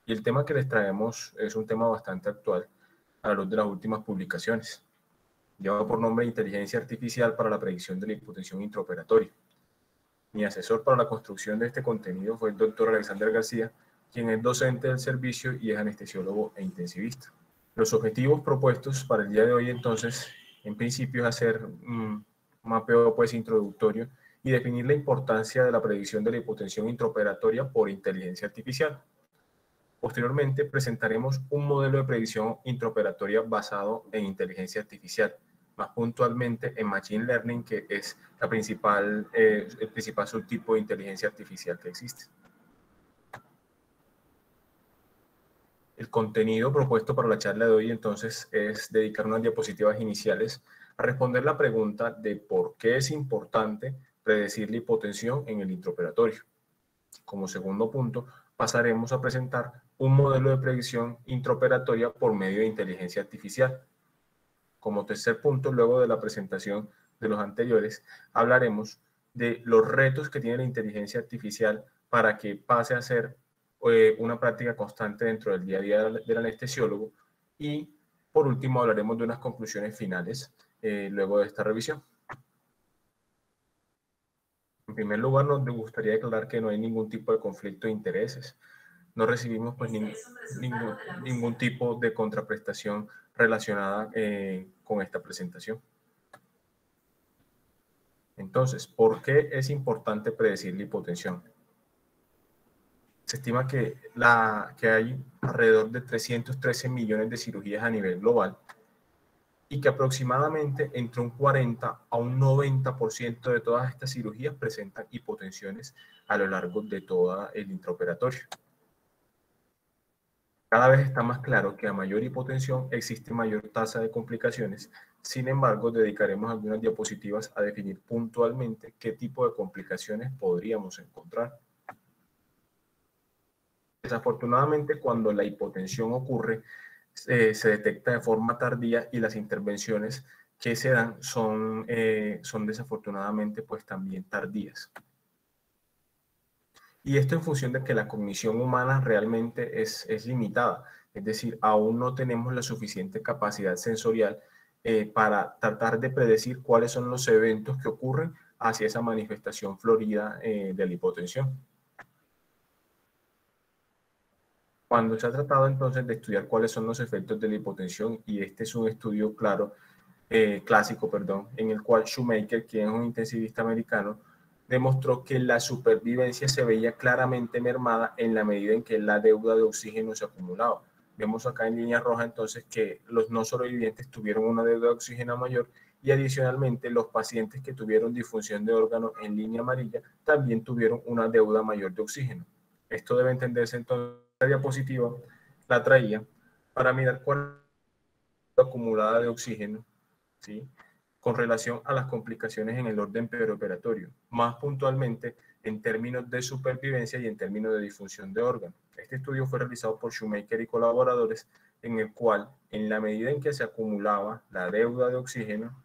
Y el tema que les traemos es un tema bastante actual a la luz de las últimas publicaciones. Lleva por nombre Inteligencia Artificial para la predicción de la hipotensión intraoperatoria. Mi asesor para la construcción de este contenido fue el doctor Alexander García, quien es docente del servicio y es anestesiólogo e intensivista. Los objetivos propuestos para el día de hoy, entonces, en principio es hacer un mapeo pues, introductorio y definir la importancia de la predicción de la hipotensión intraoperatoria por inteligencia artificial. Posteriormente, presentaremos un modelo de predicción intraoperatoria basado en inteligencia artificial, más puntualmente en Machine Learning, que es el principal subtipo de inteligencia artificial que existe. El contenido propuesto para la charla de hoy, entonces, es dedicar unas diapositivas iniciales a responder la pregunta de por qué es importante predecir la hipotensión en el intraoperatorio. Como segundo punto, pasaremos a presentar un modelo de predicción intraoperatoria por medio de inteligencia artificial. Como tercer punto, luego de la presentación de los anteriores, hablaremos de los retos que tiene la inteligencia artificial para que pase a ser una práctica constante dentro del día a día del anestesiólogo. Y por último, hablaremos de unas conclusiones finales luego de esta revisión. En primer lugar, nos gustaría declarar que no hay ningún tipo de conflicto de intereses. No recibimos pues, ningún tipo de contraprestación relacionada con esta presentación. Entonces, ¿por qué es importante predecir la hipotensión? Se estima que hay alrededor de 313 millones de cirugías a nivel global y que aproximadamente entre un 40 a un 90% de todas estas cirugías presentan hipotensiones a lo largo de todo el intraoperatorio. Cada vez está más claro que a mayor hipotensión existe mayor tasa de complicaciones. Sin embargo, dedicaremos algunas diapositivas a definir puntualmente qué tipo de complicaciones podríamos encontrar. Desafortunadamente, cuando la hipotensión ocurre, se detecta de forma tardía y las intervenciones que se dan son desafortunadamente pues también tardías. Y esto en función de que la cognición humana realmente es limitada, es decir, aún no tenemos la suficiente capacidad sensorial para tratar de predecir cuáles son los eventos que ocurren hacia esa manifestación florida de la hipotensión. Cuando se ha tratado entonces de estudiar cuáles son los efectos de la hipotensión, y este es un estudio clásico, en el cual Shoemaker, quien es un intensivista americano, demostró que la supervivencia se veía claramente mermada en la medida en que la deuda de oxígeno se acumulaba. Vemos acá en línea roja entonces que los no sobrevivientes tuvieron una deuda de oxígeno mayor y adicionalmente los pacientes que tuvieron disfunción de órgano en línea amarilla también tuvieron una deuda mayor de oxígeno. Esto debe entenderse entonces, la diapositiva la traía para mirar cuál es la acumulada de oxígeno, ¿sí?, con relación a las complicaciones en el orden perioperatorio, más puntualmente en términos de supervivencia y en términos de disfunción de órgano. Este estudio fue realizado por Shoemaker y colaboradores, en el cual, en la medida en que se acumulaba la deuda de oxígeno,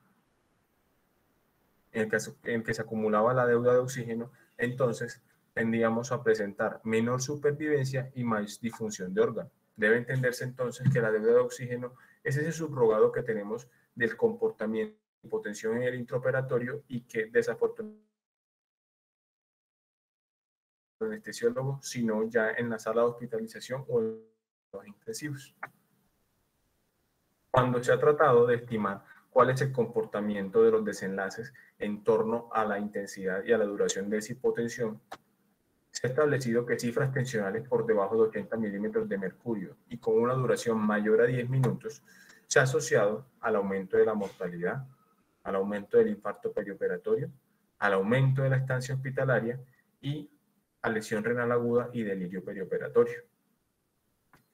entonces tendríamos a presentar menor supervivencia y más disfunción de órgano. Debe entenderse entonces que la deuda de oxígeno es ese subrogado que tenemos del comportamiento de hipotensión en el intraoperatorio y que desafortunadamente el anestesiólogo, sino ya en la sala de hospitalización o en los intensivos. Cuando se ha tratado de estimar cuál es el comportamiento de los desenlaces en torno a la intensidad y a la duración de esa hipotensión, se ha establecido que cifras tensionales por debajo de 80 milímetros de mercurio y con una duración mayor a 10 minutos se ha asociado al aumento de la mortalidad, al aumento del infarto perioperatorio, al aumento de la estancia hospitalaria y a lesión renal aguda y delirio perioperatorio.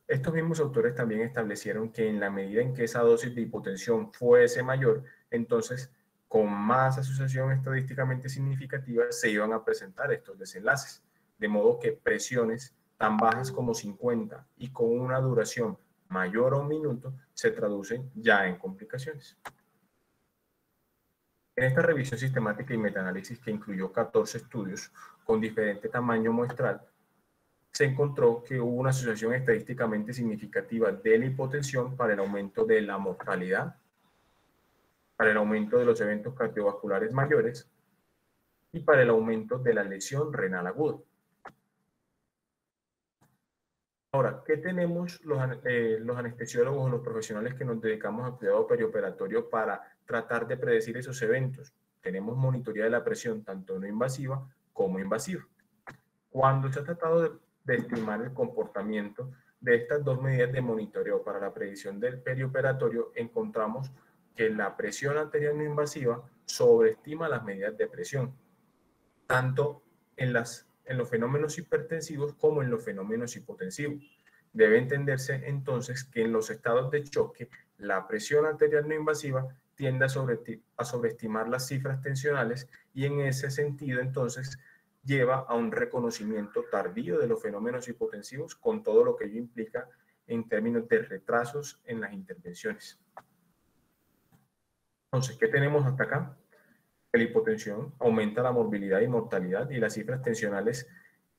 Estos mismos autores también establecieron que en la medida en que esa dosis de hipotensión fuese mayor, entonces con más asociación estadísticamente significativa se iban a presentar estos desenlaces. De modo que presiones tan bajas como 50 y con una duración mayor a 1 minuto se traducen ya en complicaciones. En esta revisión sistemática y metaanálisis que incluyó 14 estudios con diferente tamaño muestral, se encontró que hubo una asociación estadísticamente significativa de la hipotensión para el aumento de la mortalidad, para el aumento de los eventos cardiovasculares mayores y para el aumento de la lesión renal aguda. Ahora, ¿qué tenemos los anestesiólogos o los profesionales que nos dedicamos al cuidado perioperatorio para tratar de predecir esos eventos? Tenemos monitoría de la presión, tanto no invasiva como invasiva. Cuando se ha tratado de estimar el comportamiento de estas dos medidas de monitoreo para la predicción del perioperatorio, encontramos que la presión arterial no invasiva sobreestima las medidas de presión, tanto en los fenómenos hipertensivos como en los fenómenos hipotensivos. Debe entenderse entonces que en los estados de choque, la presión arterial no invasiva tiende a sobreestimar las cifras tensionales y en ese sentido entonces lleva a un reconocimiento tardío de los fenómenos hipotensivos con todo lo que ello implica en términos de retrasos en las intervenciones. Entonces, ¿qué tenemos hasta acá? La hipotensión aumenta la morbilidad y mortalidad y las cifras tensionales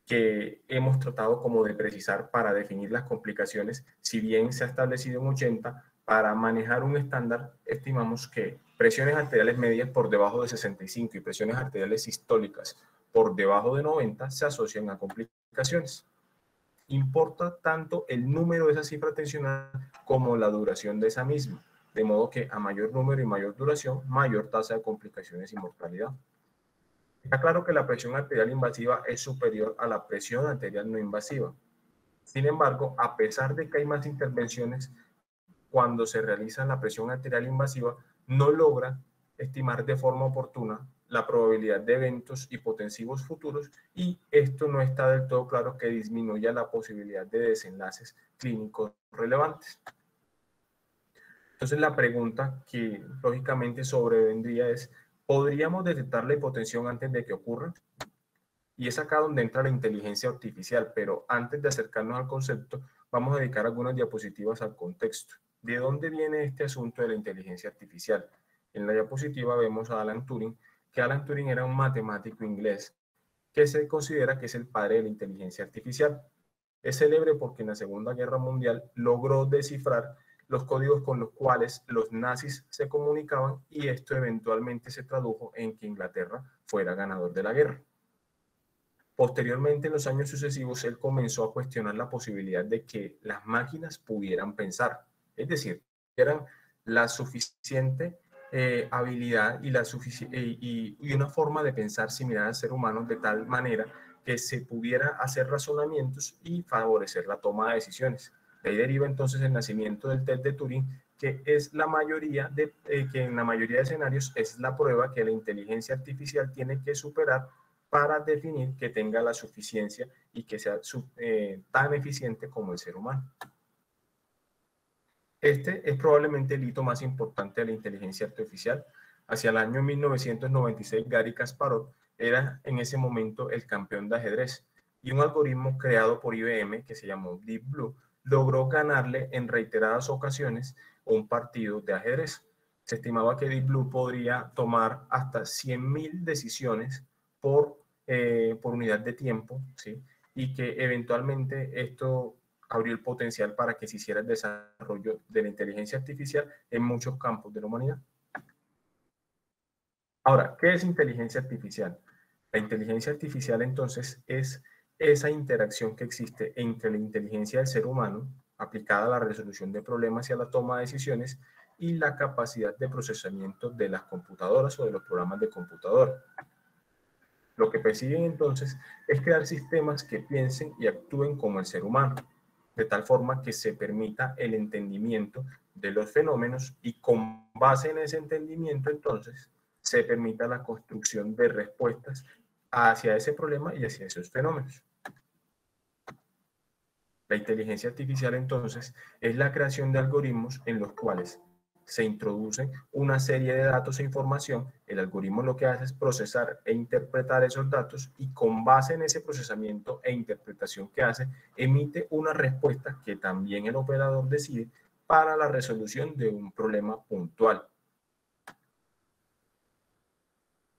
que hemos tratado como de precisar para definir las complicaciones, si bien se ha establecido en 80, para manejar un estándar estimamos que presiones arteriales medias por debajo de 65 y presiones arteriales sistólicas por debajo de 90 se asocian a complicaciones. Importa tanto el número de esa cifra tensional como la duración de esa misma, de modo que a mayor número y mayor duración, mayor tasa de complicaciones y mortalidad. Está claro que la presión arterial invasiva es superior a la presión arterial no invasiva. Sin embargo, a pesar de que hay más intervenciones, cuando se realiza la presión arterial invasiva, no logra estimar de forma oportuna la probabilidad de eventos hipotensivos futuros y esto no está del todo claro que disminuya la posibilidad de desenlaces clínicos relevantes. Entonces la pregunta que lógicamente sobrevendría es, ¿podríamos detectar la hipotensión antes de que ocurra? Y es acá donde entra la inteligencia artificial, pero antes de acercarnos al concepto, vamos a dedicar algunas diapositivas al contexto. ¿De dónde viene este asunto de la inteligencia artificial? En la diapositiva vemos a Alan Turing, que Alan Turing era un matemático inglés que se considera que es el padre de la inteligencia artificial. Es célebre porque en la Segunda Guerra Mundial logró descifrar los códigos con los cuales los nazis se comunicaban y esto eventualmente se tradujo en que Inglaterra fuera ganador de la guerra. Posteriormente, en los años sucesivos, él comenzó a cuestionar la posibilidad de que las máquinas pudieran pensar, es decir, eran la suficiente habilidad y una forma de pensar similar al ser humano de tal manera que se pudiera hacer razonamientos y favorecer la toma de decisiones. De ahí deriva entonces el nacimiento del test de Turing, que es que en la mayoría de escenarios es la prueba que la inteligencia artificial tiene que superar para definir que tenga la suficiencia y que sea tan eficiente como el ser humano. Este es probablemente el hito más importante de la inteligencia artificial. Hacia el año 1996, Garry Kasparov era en ese momento el campeón de ajedrez y un algoritmo creado por IBM que se llamó Deep Blue logró ganarle en reiteradas ocasiones un partido de ajedrez. Se estimaba que Deep Blue podría tomar hasta 100.000 decisiones por unidad de tiempo, ¿sí? Y que eventualmente esto abrió el potencial para que se hiciera el desarrollo de la inteligencia artificial en muchos campos de la humanidad. Ahora, ¿qué es inteligencia artificial? La inteligencia artificial entonces es esa interacción que existe entre la inteligencia del ser humano, aplicada a la resolución de problemas y a la toma de decisiones, y la capacidad de procesamiento de las computadoras o de los programas de computadora. Lo que persiguen entonces es crear sistemas que piensen y actúen como el ser humano, de tal forma que se permita el entendimiento de los fenómenos y con base en ese entendimiento entonces se permita la construcción de respuestas hacia ese problema y hacia esos fenómenos. La inteligencia artificial entonces es la creación de algoritmos en los cuales se introduce una serie de datos e información, el algoritmo lo que hace es procesar e interpretar esos datos y con base en ese procesamiento e interpretación que hace, emite una respuesta que también el operador decide para la resolución de un problema puntual.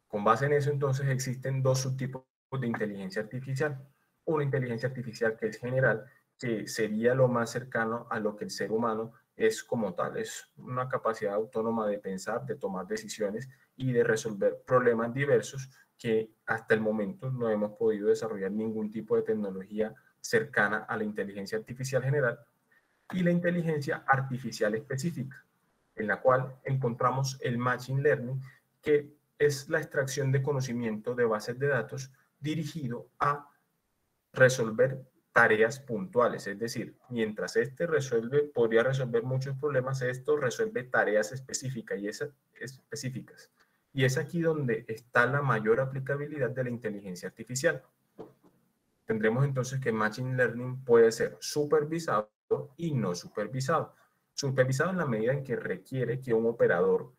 Con base en eso entonces existen dos subtipos de inteligencia artificial. una inteligencia artificial que es general, que sería lo más cercano a lo que el ser humano es como tal. Es una capacidad autónoma de pensar, de tomar decisiones y de resolver problemas diversos que hasta el momento no hemos podido desarrollar ningún tipo de tecnología cercana a la inteligencia artificial general y la inteligencia artificial específica, en la cual encontramos el Machine Learning, que es la extracción de conocimiento de bases de datos dirigido a resolver tareas puntuales, es decir, mientras este podría resolver muchos problemas, esto resuelve tareas específicas. Y es aquí donde está la mayor aplicabilidad de la inteligencia artificial. Tendremos entonces que Machine Learning puede ser supervisado y no supervisado. Supervisado en la medida en que requiere que un operador,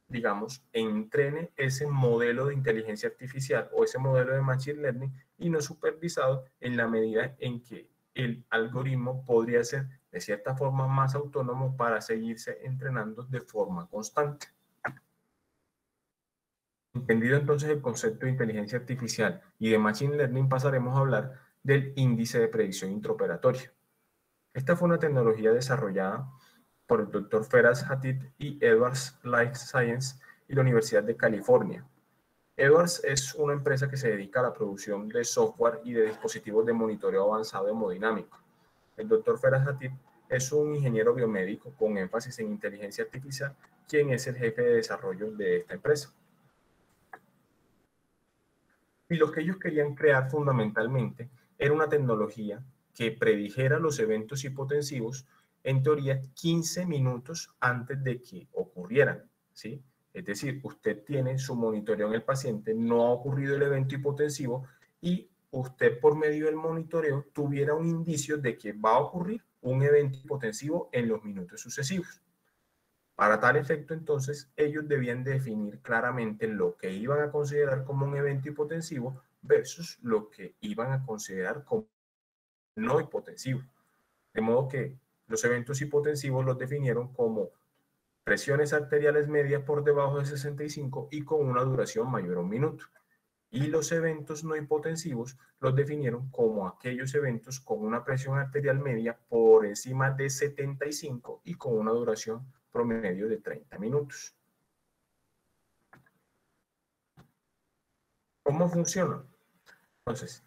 digamos, entrene ese modelo de inteligencia artificial o ese modelo de Machine Learning, y no supervisado en la medida en que el algoritmo podría ser de cierta forma más autónomo para seguirse entrenando de forma constante. Entendido entonces el concepto de inteligencia artificial y de Machine Learning, pasaremos a hablar del índice de predicción interoperatoria. Esta fue una tecnología desarrollada por el Dr. Feras Hatib y Edwards Life Science y la Universidad de California. Edwards es una empresa que se dedica a la producción de software y de dispositivos de monitoreo avanzado hemodinámico. El Dr. Feras Hatib es un ingeniero biomédico con énfasis en inteligencia artificial, quien es el jefe de desarrollo de esta empresa. Y lo que ellos querían crear fundamentalmente era una tecnología que predijera los eventos hipotensivos en teoría 15 minutos antes de que ocurrieran, ¿sí? Es decir, usted tiene su monitoreo en el paciente, no ha ocurrido el evento hipotensivo y usted por medio del monitoreo tuviera un indicio de que va a ocurrir un evento hipotensivo en los minutos sucesivos. Para tal efecto, entonces, ellos debían definir claramente lo que iban a considerar como un evento hipotensivo versus lo que iban a considerar como no hipotensivo. De modo que los eventos hipotensivos los definieron como presiones arteriales medias por debajo de 65 y con una duración mayor a 1 minuto. Y los eventos no hipotensivos los definieron como aquellos eventos con una presión arterial media por encima de 75 y con una duración promedio de 30 minutos. ¿Cómo funciona? Entonces,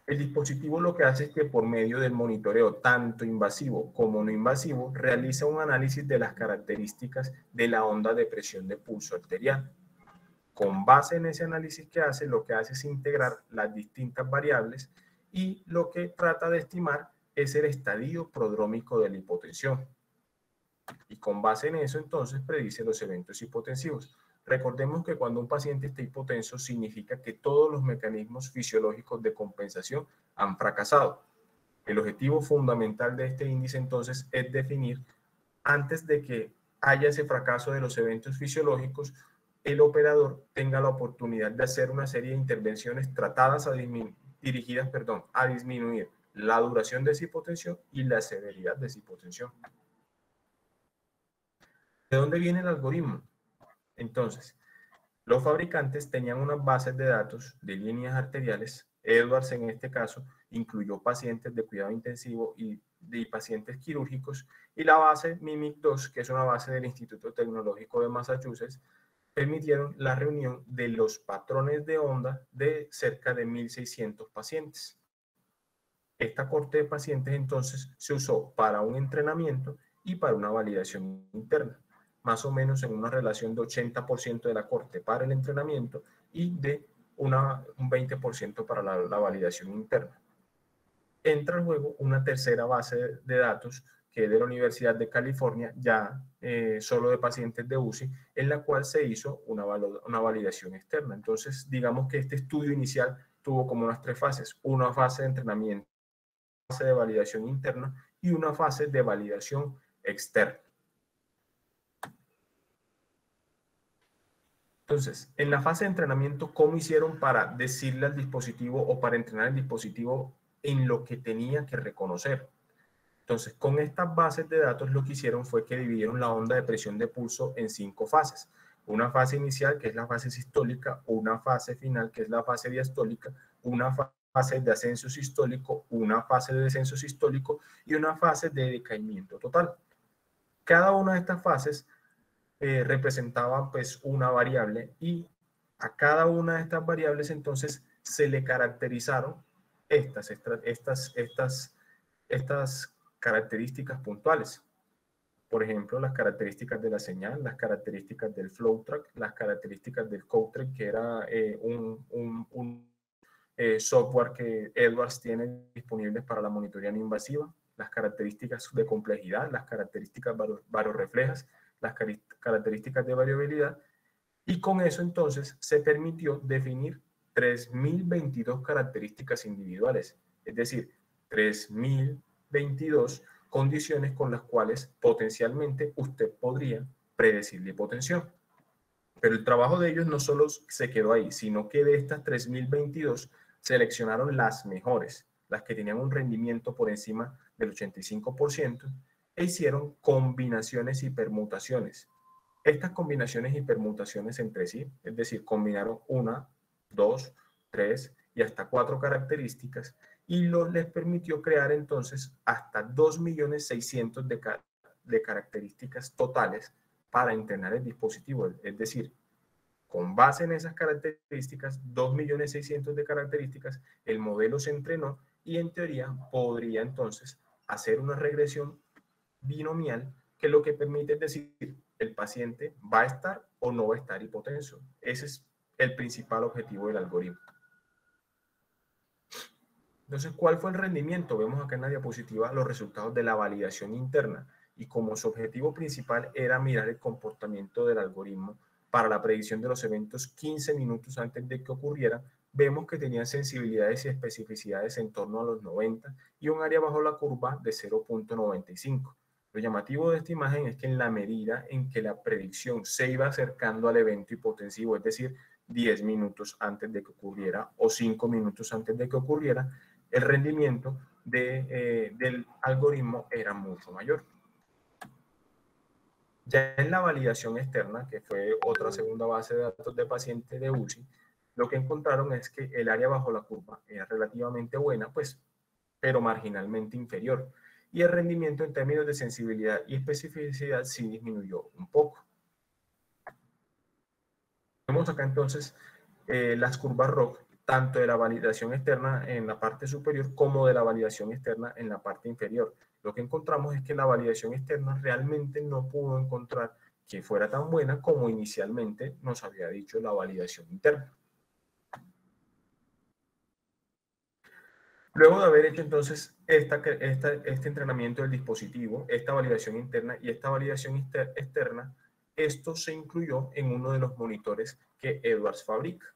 el dispositivo lo que hace es que por medio del monitoreo tanto invasivo como no invasivo realiza un análisis de las características de la onda de presión de pulso arterial. Con base en ese análisis que hace, lo que hace es integrar las distintas variables y lo que trata de estimar es el estadio prodrómico de la hipotensión. Y con base en eso, entonces, predice los eventos hipotensivos. Recordemos que cuando un paciente está hipotenso, significa que todos los mecanismos fisiológicos de compensación han fracasado. El objetivo fundamental de este índice, entonces, es definir, antes de que haya ese fracaso de los eventos fisiológicos, el operador tenga la oportunidad de hacer una serie de intervenciones dirigidas a disminuir la duración de esa hipotensión y la severidad de esa hipotensión. ¿De dónde viene el algoritmo? Entonces, los fabricantes tenían unas bases de datos de líneas arteriales. Edwards, en este caso, incluyó pacientes de cuidado intensivo y pacientes quirúrgicos, y la base MIMIC2, que es una base del Instituto Tecnológico de Massachusetts, permitieron la reunión de los patrones de onda de cerca de 1.600 pacientes. Esta corte de pacientes entonces se usó para un entrenamiento y para una validación interna, más o menos en una relación de 80% de la corte para el entrenamiento y de un 20% para la validación interna. Entra luego una tercera base de datos que es de la Universidad de California, ya solo de pacientes de UCI, en la cual se hizo una validación externa. Entonces, digamos que este estudio inicial tuvo como unas 3 fases: una fase de entrenamiento, una fase de validación interna y una fase de validación externa. Entonces, en la fase de entrenamiento, ¿cómo hicieron para decirle al dispositivo o para entrenar el dispositivo en lo que tenía que reconocer? Entonces, con estas bases de datos lo que hicieron fue que dividieron la onda de presión de pulso en 5 fases. Una fase inicial, que es la fase sistólica, una fase final, que es la fase diastólica, una fase fase de ascenso sistólico, una fase de descenso sistólico y una fase de decaimiento total. Cada una de estas fases representaba pues una variable y a cada una de estas variables entonces se le caracterizaron estas características puntuales. Por ejemplo, las características de la señal, las características del flow track, las características del code track, que era un software que Edwards tiene disponibles para la monitoría no invasiva, las características de complejidad, las características barorreflejas, las características de variabilidad, y con eso entonces se permitió definir 3022 características individuales, es decir, 3022 condiciones con las cuales potencialmente usted podría predecir la hipotensión. Pero el trabajo de ellos no solo se quedó ahí, sino que de estas 3022 seleccionaron las mejores, las que tenían un rendimiento por encima del 85%, e hicieron combinaciones y permutaciones. Estas combinaciones y permutaciones entre sí, es decir, combinaron 1, 2, 3 y hasta 4 características, y les permitió crear entonces hasta 2.600.000 de características totales para entrenar el dispositivo. Es decir, con base en esas características, 2.600.000 de características, el modelo se entrenó y en teoría podría entonces hacer una regresión binomial que lo que permite es decir, el paciente va a estar o no va a estar hipotenso. Ese es el principal objetivo del algoritmo. Entonces, ¿cuál fue el rendimiento? Vemos acá en la diapositiva los resultados de la validación interna y como su objetivo principal era mirar el comportamiento del algoritmo para la predicción de los eventos 15 minutos antes de que ocurrieran, vemos que tenían sensibilidades y especificidades en torno a los 90 y un área bajo la curva de 0.95. Lo llamativo de esta imagen es que en la medida en que la predicción se iba acercando al evento hipotensivo, es decir, 10 minutos antes de que ocurriera o 5 minutos antes de que ocurriera, el rendimiento del algoritmo era mucho mayor. Ya en la validación externa, que fue otra segunda base de datos de paciente de UCI, lo que encontraron es que el área bajo la curva era relativamente buena, pues, pero marginalmente inferior. Y el rendimiento en términos de sensibilidad y especificidad sí disminuyó un poco. Vemos acá entonces las curvas ROC, tanto de la validación externa en la parte superior como de la validación externa en la parte inferior. Lo que encontramos es que la validación externa realmente no pudo encontrar que fuera tan buena como inicialmente nos había dicho la validación interna. Luego de haber hecho entonces este entrenamiento del dispositivo, esta validación interna y esta validación externa, esto se incluyó en uno de los monitores que Edwards fabrica.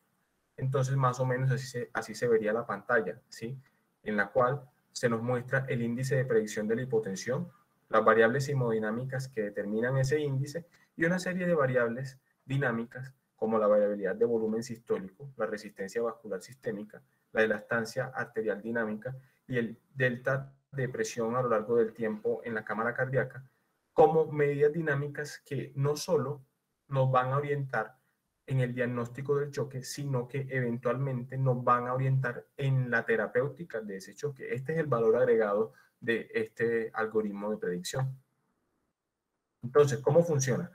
Entonces, más o menos así se vería la pantalla, ¿sí? En la cual se nos muestra el índice de predicción de la hipotensión, las variables hemodinámicas que determinan ese índice y una serie de variables dinámicas como la variabilidad de volumen sistólico, la resistencia vascular sistémica, la elastancia arterial dinámica y el delta de presión a lo largo del tiempo en la cámara cardíaca, como medidas dinámicas que no solo nos van a orientar en el diagnóstico del choque, sino que eventualmente nos van a orientar en la terapéutica de ese choque. Este es el valor agregado de este algoritmo de predicción. Entonces, ¿cómo funciona?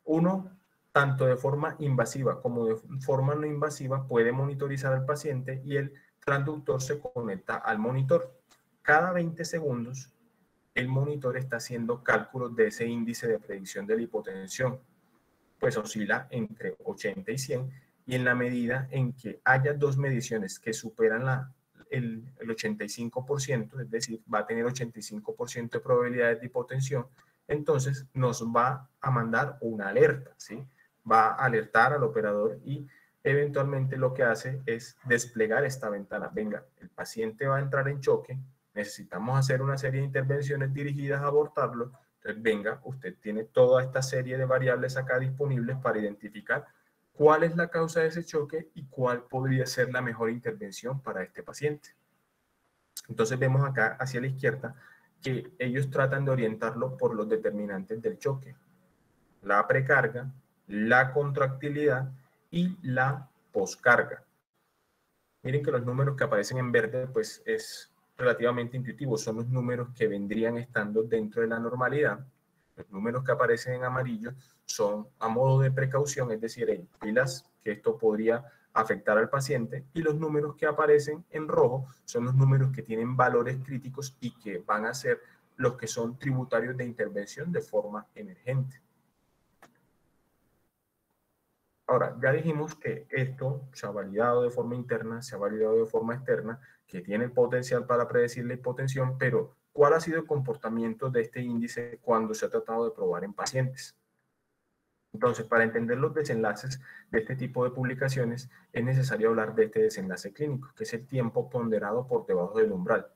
Uno, tanto de forma invasiva como de forma no invasiva, puede monitorizar al paciente y el transductor se conecta al monitor. Cada 20 segundos, el monitor está haciendo cálculos de ese índice de predicción de la hipotensión. Pues oscila entre 80 y 100, y en la medida en que haya dos mediciones que superan el 85%, es decir, va a tener 85% de probabilidades de hipotensión, entonces nos va a mandar una alerta, ¿sí? Va a alertar al operador y eventualmente lo que hace es desplegar esta ventana. Venga, el paciente va a entrar en choque, necesitamos hacer una serie de intervenciones dirigidas a abortarlo. Entonces, venga, usted tiene toda esta serie de variables acá disponibles para identificar cuál es la causa de ese choque y cuál podría ser la mejor intervención para este paciente. Entonces vemos acá hacia la izquierda que ellos tratan de orientarlo por los determinantes del choque: la precarga, la contractilidad y la poscarga. Miren que los números que aparecen en verde, pues es relativamente intuitivo, son los números que vendrían estando dentro de la normalidad. Los números que aparecen en amarillo son a modo de precaución, es decir, hay pilas que esto podría afectar al paciente, y los números que aparecen en rojo son los números que tienen valores críticos y que van a ser los que son tributarios de intervención de forma emergente. Ahora, ya dijimos que esto se ha validado de forma interna, se ha validado de forma externa, que tiene el potencial para predecir la hipotensión, pero ¿cuál ha sido el comportamiento de este índice cuando se ha tratado de probar en pacientes? Entonces, para entender los desenlaces de este tipo de publicaciones, es necesario hablar de este desenlace clínico, que es el tiempo ponderado por debajo del umbral.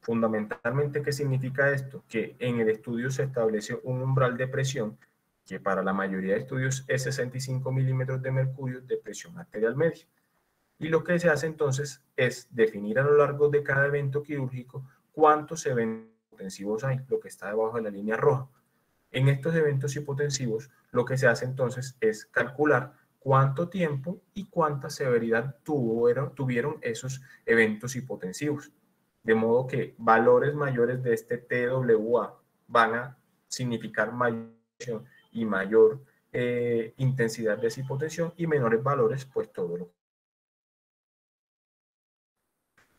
Fundamentalmente, ¿qué significa esto? Que en el estudio se estableció un umbral de presión que para la mayoría de estudios es 65 milímetros de mercurio de presión arterial media. Y lo que se hace entonces es definir a lo largo de cada evento quirúrgico cuántos eventos hipotensivos hay, lo que está debajo de la línea roja. En estos eventos hipotensivos, lo que se hace entonces es calcular cuánto tiempo y cuánta severidad tuvieron esos eventos hipotensivos. De modo que valores mayores de este TWA van a significar mayor y mayor intensidad de esa hipotensión, y menores valores, pues todo lo.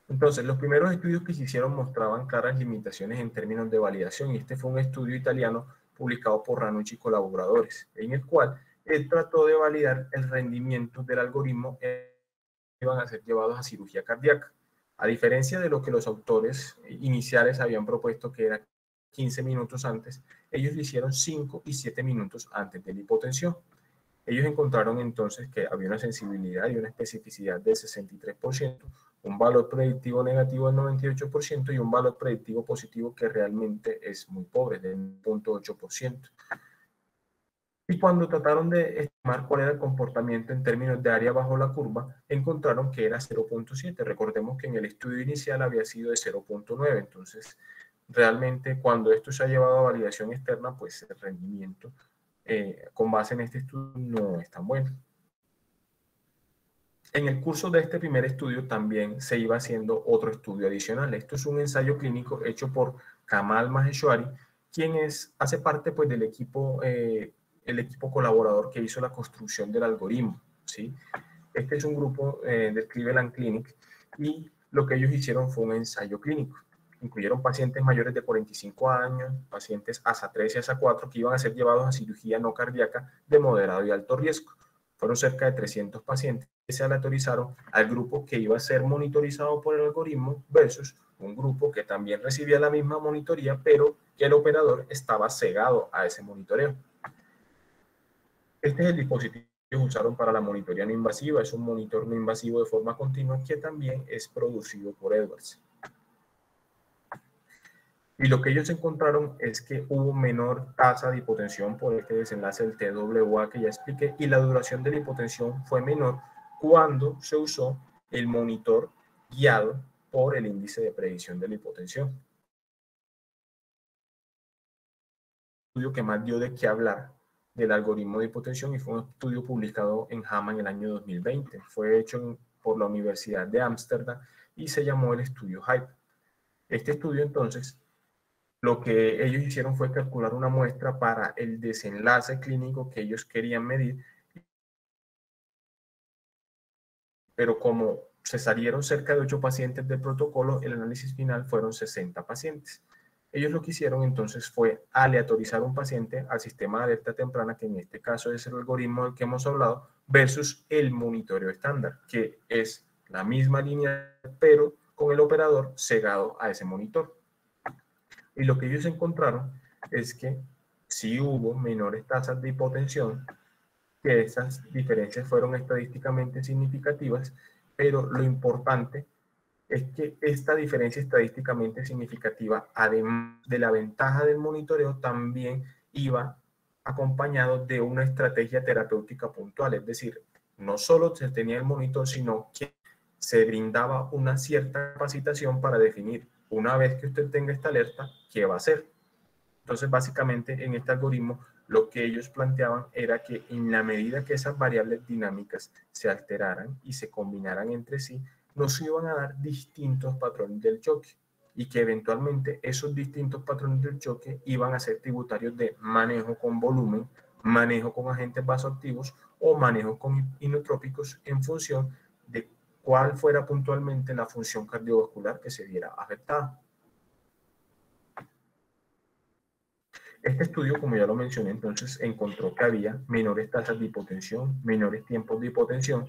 Entonces, los primeros estudios que se hicieron mostraban claras limitaciones en términos de validación, y este fue un estudio italiano publicado por Ranucci y colaboradores, en el cual él trató de validar el rendimiento del algoritmo que iban a ser llevados a cirugía cardíaca. A diferencia de lo que los autores iniciales habían propuesto, que era 15 minutos antes, ellos lo hicieron 5 y 7 minutos antes de la hipotensión. Ellos encontraron entonces que había una sensibilidad y una especificidad del 63%, un valor predictivo negativo del 98% y un valor predictivo positivo que realmente es muy pobre, del 0.8%. Y cuando trataron de estimar cuál era el comportamiento en términos de área bajo la curva, encontraron que era 0.7. Recordemos que en el estudio inicial había sido de 0.9. Entonces, realmente cuando esto se ha llevado a validación externa, pues el rendimiento con base en este estudio no es tan bueno. En el curso de este primer estudio también se iba haciendo otro estudio adicional. Esto es un ensayo clínico hecho por Kamal Maheshwari, quien hace parte pues, del equipo, el equipo colaborador que hizo la construcción del algoritmo, ¿sí? Este es un grupo del Cleveland Clinic, y lo que ellos hicieron fue un ensayo clínico. Incluyeron pacientes mayores de 45 años, pacientes ASA 3 y ASA 4 que iban a ser llevados a cirugía no cardíaca de moderado y alto riesgo. Fueron cerca de 300 pacientes que se aleatorizaron al grupo que iba a ser monitorizado por el algoritmo versus un grupo que también recibía la misma monitoría, pero que el operador estaba cegado a ese monitoreo. Este es el dispositivo que usaron para la monitoría no invasiva. Es un monitor no invasivo de forma continua que también es producido por Edwards. Y lo que ellos encontraron es que hubo menor tasa de hipotensión por este desenlace del TWA que ya expliqué, y la duración de la hipotensión fue menor cuando se usó el monitor guiado por el índice de predicción de la hipotensión. El estudio que más dio de qué hablar del algoritmo de hipotensión, y fue un estudio publicado en JAMA en el año 2020. Fue hecho por la Universidad de Ámsterdam y se llamó el estudio HYPE. Este estudio entonces, lo que ellos hicieron fue calcular una muestra para el desenlace clínico que ellos querían medir, pero como se salieron cerca de 8 pacientes del protocolo, el análisis final fueron 60 pacientes. Ellos lo que hicieron entonces fue aleatorizar un paciente al sistema de alerta temprana, que en este caso es el algoritmo del que hemos hablado, versus el monitoreo estándar, que es la misma línea, pero con el operador cegado a ese monitor. Y lo que ellos encontraron es que sí hubo menores tasas de hipotensión, que esas diferencias fueron estadísticamente significativas, pero lo importante es que esta diferencia estadísticamente significativa, además de la ventaja del monitoreo, también iba acompañado de una estrategia terapéutica puntual. Es decir, no solo se tenía el monitor, sino que se brindaba una cierta capacitación para definir, una vez que usted tenga esta alerta, qué va a hacer. Entonces, básicamente, en este algoritmo, lo que ellos planteaban era que en la medida que esas variables dinámicas se alteraran y se combinaran entre sí, nos iban a dar distintos patrones del choque y que eventualmente esos distintos patrones del choque iban a ser tributarios de manejo con volumen, manejo con agentes vasoactivos o manejo con inotrópicos en función de cuál fuera puntualmente la función cardiovascular que se viera afectada. Este estudio, como ya lo mencioné, entonces encontró que había menores tasas de hipotensión, menores tiempos de hipotensión,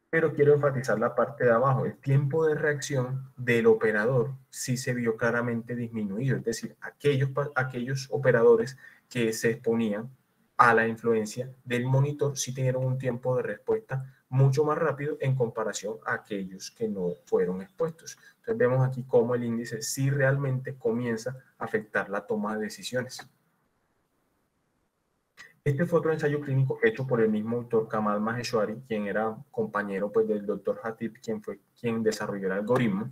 pero quiero enfatizar la parte de abajo. El tiempo de reacción del operador sí se vio claramente disminuido, es decir, aquellos operadores que se exponían a la influencia del monitor sí tenían un tiempo de respuesta mucho más rápido en comparación a aquellos que no fueron expuestos. Entonces vemos aquí cómo el índice sí realmente comienza a afectar la toma de decisiones. Este fue otro ensayo clínico hecho por el mismo autor Kamal Maheshwari, quien era compañero pues, del doctor Hatip, quien fue quien desarrolló el algoritmo,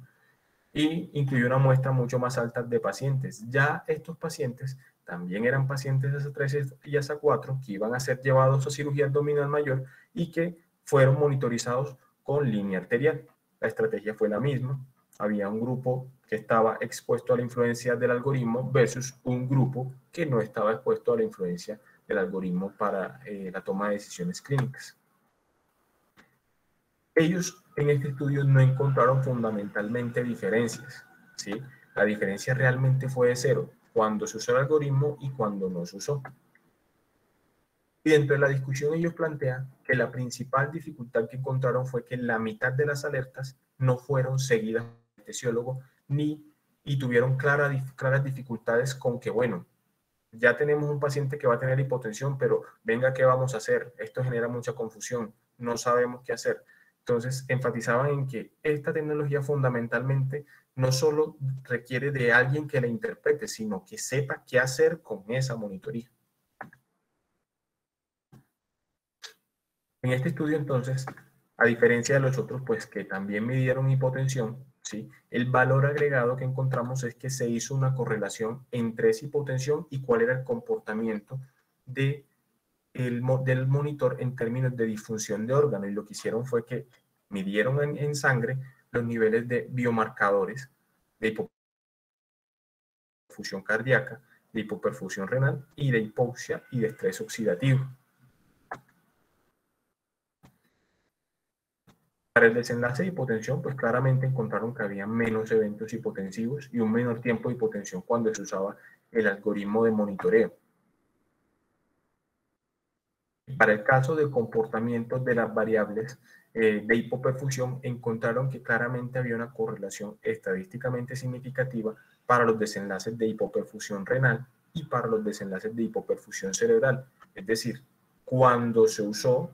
y incluyó una muestra mucho más alta de pacientes. Ya estos pacientes también eran pacientes ASA3 y ASA4 que iban a ser llevados a cirugía abdominal mayor y que fueron monitorizados con línea arterial. La estrategia fue la misma. Había un grupo que estaba expuesto a la influencia del algoritmo versus un grupo que no estaba expuesto a la influencia del algoritmo para la toma de decisiones clínicas. Ellos en este estudio no encontraron fundamentalmente diferencias, ¿sí? La diferencia realmente fue de cero, cuando se usó el algoritmo y cuando no se usó. Y dentro de la discusión ellos plantean que la principal dificultad que encontraron fue que la mitad de las alertas no fueron seguidas por el anestesiólogo y tuvieron claras dificultades con que, bueno, ya tenemos un paciente que va a tener hipotensión, pero venga, ¿qué vamos a hacer? Esto genera mucha confusión, no sabemos qué hacer. Entonces, enfatizaban en que esta tecnología fundamentalmente no solo requiere de alguien que la interprete, sino que sepa qué hacer con esa monitoría. En este estudio, entonces, a diferencia de los otros, pues que también midieron hipotensión, ¿sí? El valor agregado que encontramos es que se hizo una correlación entre esa hipotensión y cuál era el comportamiento del monitor en términos de disfunción de órgano. Y lo que hicieron fue que midieron en sangre los niveles de biomarcadores de hipoperfusión cardíaca, de hipoperfusión renal y de hipoxia y de estrés oxidativo. Para el desenlace de hipotensión, pues claramente encontraron que había menos eventos hipotensivos y un menor tiempo de hipotensión cuando se usaba el algoritmo de monitoreo. Para el caso del comportamiento de las variables de hipoperfusión, encontraron que claramente había una correlación estadísticamente significativa para los desenlaces de hipoperfusión renal y para los desenlaces de hipoperfusión cerebral. Es decir, cuando se usó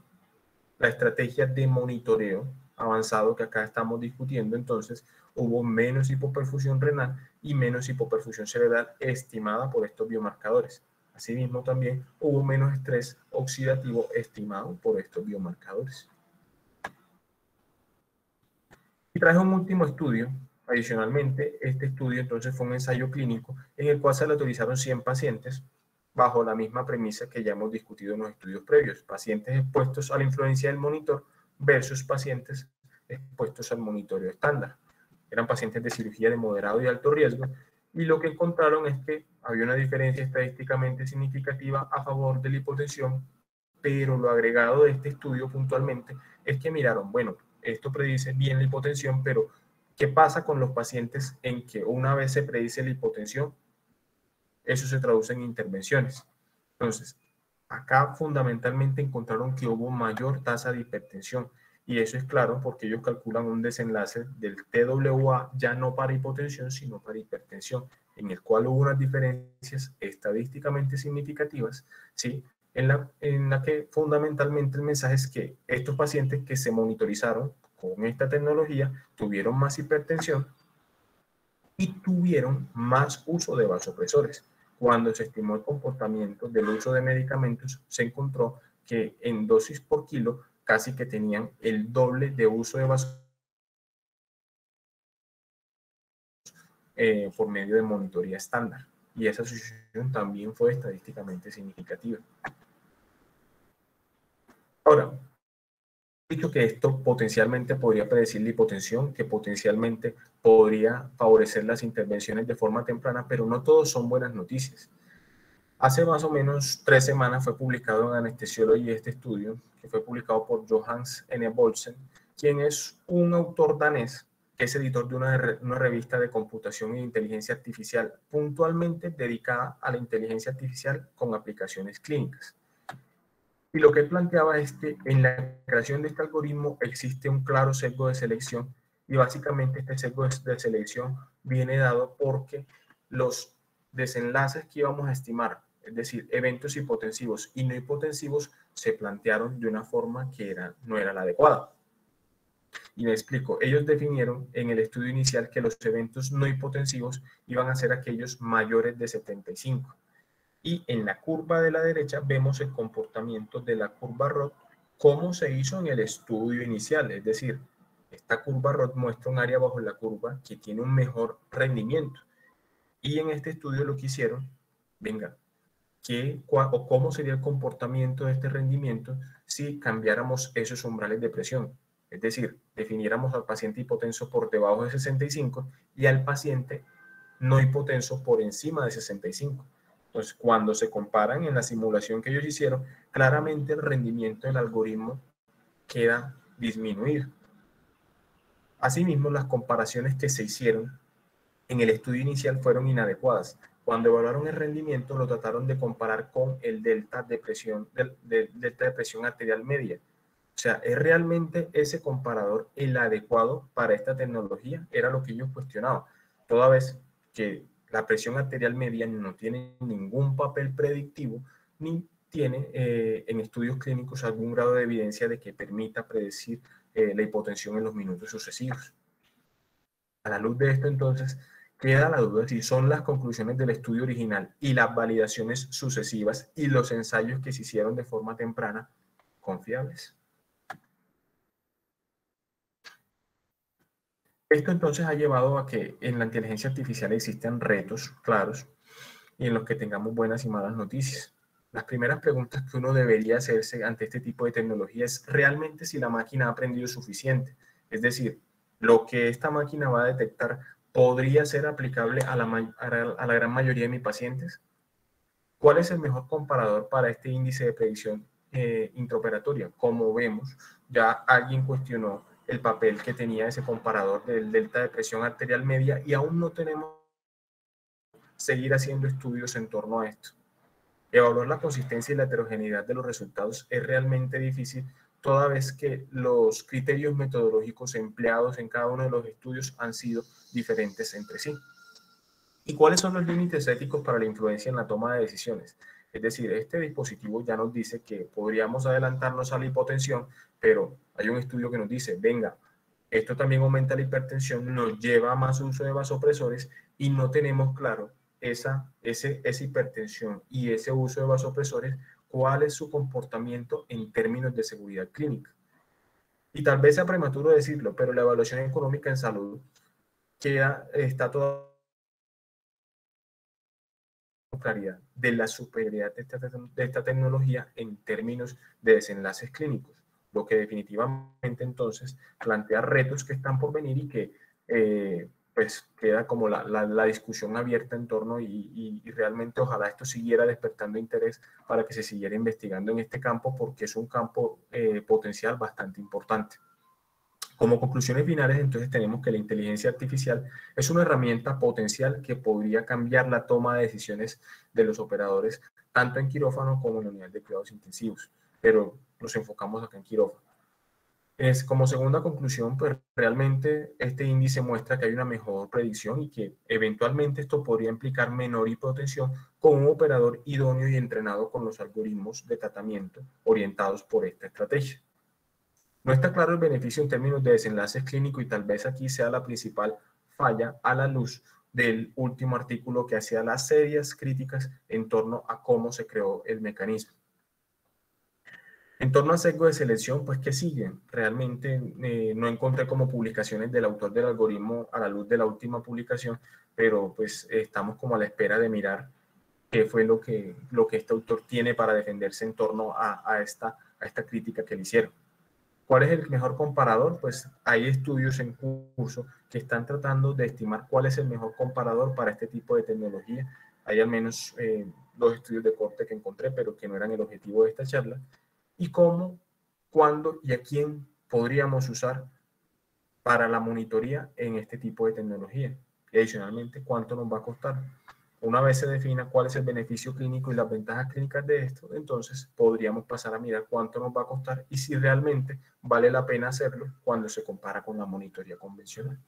la estrategia de monitoreo avanzado que acá estamos discutiendo, entonces hubo menos hipoperfusión renal y menos hipoperfusión cerebral estimada por estos biomarcadores. Asimismo, también hubo menos estrés oxidativo estimado por estos biomarcadores. Y traje un último estudio. Adicionalmente, este estudio entonces fue un ensayo clínico en el cual se le autorizaron 100 pacientes bajo la misma premisa que ya hemos discutido en los estudios previos. Pacientes expuestos a la influencia del monitor versus pacientes expuestos al monitoreo estándar. Eran pacientes de cirugía de moderado y alto riesgo y lo que encontraron es que había una diferencia estadísticamente significativa a favor de la hipotensión, pero lo agregado de este estudio puntualmente es que miraron, bueno, esto predice bien la hipotensión, pero ¿qué pasa con los pacientes en que una vez se predice la hipotensión, eso se traduce en intervenciones? Entonces, acá fundamentalmente encontraron que hubo mayor tasa de hipertensión y eso es claro porque ellos calculan un desenlace del TWA ya no para hipotensión, sino para hipertensión, en el cual hubo unas diferencias estadísticamente significativas, ¿sí? En la que fundamentalmente el mensaje es que estos pacientes que se monitorizaron con esta tecnología tuvieron más hipertensión y tuvieron más uso de vasopresores. Cuando se estimó el comportamiento del uso de medicamentos, se encontró que en dosis por kilo casi que tenían el doble de uso de vasopresores por medio de monitoría estándar. Y esa asociación también fue estadísticamente significativa. Ahora, dicho que esto potencialmente podría predecir la hipotensión, que potencialmente podría favorecer las intervenciones de forma temprana, pero no todos son buenas noticias. Hace más o menos 3 semanas fue publicado en Anesthesiology este estudio, que fue publicado por Johannes N. Bolsen, quien es un autor danés, que es editor de una revista de computación e inteligencia artificial, puntualmente dedicada a la inteligencia artificial con aplicaciones clínicas. Y lo que él planteaba es que en la creación de este algoritmo existe un claro sesgo de selección, y básicamente este sesgo de selección viene dado porque los desenlaces que íbamos a estimar, es decir, eventos hipotensivos y no hipotensivos, se plantearon de una forma que no era la adecuada. Y me explico, ellos definieron en el estudio inicial que los eventos no hipotensivos iban a ser aquellos mayores de 75. Y en la curva de la derecha vemos el comportamiento de la curva ROT como se hizo en el estudio inicial. Es decir, esta curva ROT muestra un área bajo la curva que tiene un mejor rendimiento. Y en este estudio lo que hicieron, venga, ¿cómo sería el comportamiento de este rendimiento si cambiáramos esos umbrales de presión? Es decir, definiéramos al paciente hipotenso por debajo de 65 y al paciente no hipotenso por encima de 65. Entonces, cuando se comparan en la simulación que ellos hicieron, claramente el rendimiento del algoritmo queda disminuido. Asimismo, las comparaciones que se hicieron en el estudio inicial fueron inadecuadas. Cuando evaluaron el rendimiento, lo trataron de comparar con el delta de presión, delta de presión arterial media. O sea, ¿es realmente ese comparador el adecuado para esta tecnología? Era lo que ellos cuestionaban. Toda vez que la presión arterial media no tiene ningún papel predictivo, ni tiene en estudios clínicos algún grado de evidencia de que permita predecir la hipotensión en los minutos sucesivos. A la luz de esto, entonces, queda la duda si son las conclusiones del estudio original y las validaciones sucesivas y los ensayos que se hicieron de forma temprana confiables. Esto entonces ha llevado a que en la inteligencia artificial existen retos claros y en los que tengamos buenas y malas noticias. Las primeras preguntas que uno debería hacerse ante este tipo de tecnología es realmente si la máquina ha aprendido suficiente. Es decir, lo que esta máquina va a detectar podría ser aplicable a la gran mayoría de mis pacientes. ¿Cuál es el mejor comparador para este índice de predicción intraoperatoria? Como vemos, ya alguien cuestionó el papel que tenía ese comparador del delta de presión arterial media y aún no tenemos que seguir haciendo estudios en torno a esto. Evaluar la consistencia y la heterogeneidad de los resultados es realmente difícil, toda vez que los criterios metodológicos empleados en cada uno de los estudios han sido diferentes entre sí. ¿Y cuáles son los límites éticos para la influencia en la toma de decisiones? Es decir, este dispositivo ya nos dice que podríamos adelantarnos a la hipotensión, pero hay un estudio que nos dice, venga, esto también aumenta la hipertensión, nos lleva a más uso de vasopresores y no tenemos claro esa hipertensión y ese uso de vasopresores, cuál es su comportamiento en términos de seguridad clínica. Y tal vez sea prematuro decirlo, pero la evaluación económica en salud está toda claridad de la superioridad de esta tecnología en términos de desenlaces clínicos, lo que definitivamente entonces plantea retos que están por venir y que pues queda como la discusión abierta en torno y realmente ojalá esto siguiera despertando interés para que se siguiera investigando en este campo porque es un campo potencial bastante importante. Como conclusiones finales, entonces tenemos que la inteligencia artificial es una herramienta potencial que podría cambiar la toma de decisiones de los operadores, tanto en quirófano como en la unidad de cuidados intensivos, pero nos enfocamos acá en quirófano. Como segunda conclusión, pues realmente este índice muestra que hay una mejor predicción y que eventualmente esto podría implicar menor hipotensión con un operador idóneo y entrenado con los algoritmos de tratamiento orientados por esta estrategia. No está claro el beneficio en términos de desenlaces clínicos y tal vez aquí sea la principal falla a la luz del último artículo que hacía las serias críticas en torno a cómo se creó el mecanismo. En torno al sesgo de selección, pues ¿qué siguen? Realmente no encontré como publicaciones del autor del algoritmo a la luz de la última publicación, pero pues estamos como a la espera de mirar qué fue lo que este autor tiene para defenderse en torno a esta crítica que le hicieron. ¿Cuál es el mejor comparador? Pues hay estudios en curso que están tratando de estimar cuál es el mejor comparador para este tipo de tecnología. Hay al menos dos estudios de corte que encontré, pero que no eran el objetivo de esta charla. Y cómo, cuándo y a quién podríamos usar para la monitoría en este tipo de tecnología. Y adicionalmente, cuánto nos va a costar. Una vez se defina cuál es el beneficio clínico y las ventajas clínicas de esto, entonces podríamos pasar a mirar cuánto nos va a costar y si realmente vale la pena hacerlo cuando se compara con la monitoría convencional.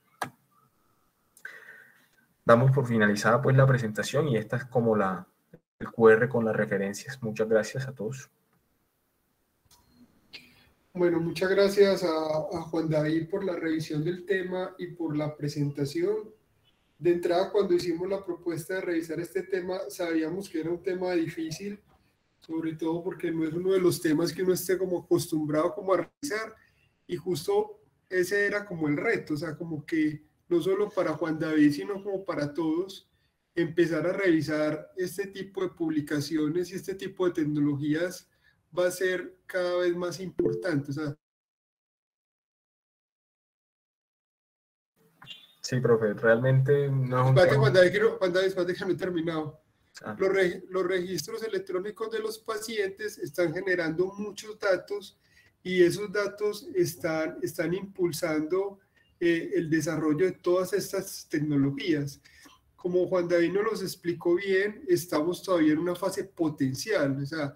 Damos por finalizada pues la presentación y esta es como el QR con las referencias. Muchas gracias a todos. Bueno, muchas gracias a Juan David por la revisión del tema y por la presentación. De entrada, cuando hicimos la propuesta de revisar este tema, sabíamos que era un tema difícil, sobre todo porque no es uno de los temas que uno esté como acostumbrado como a revisar, y justo ese era como el reto, o sea, como que no solo para Juan David, sino como para todos, empezar a revisar este tipo de publicaciones y este tipo de tecnologías va a ser cada vez más importante. O sea, sí, profe, realmente no es un tema... Juan David, déjame terminado. Ah. Los registros electrónicos de los pacientes están generando muchos datos y esos datos están impulsando el desarrollo de todas estas tecnologías. Como Juan David nos los explicó bien, estamos todavía en una fase potencial. O sea,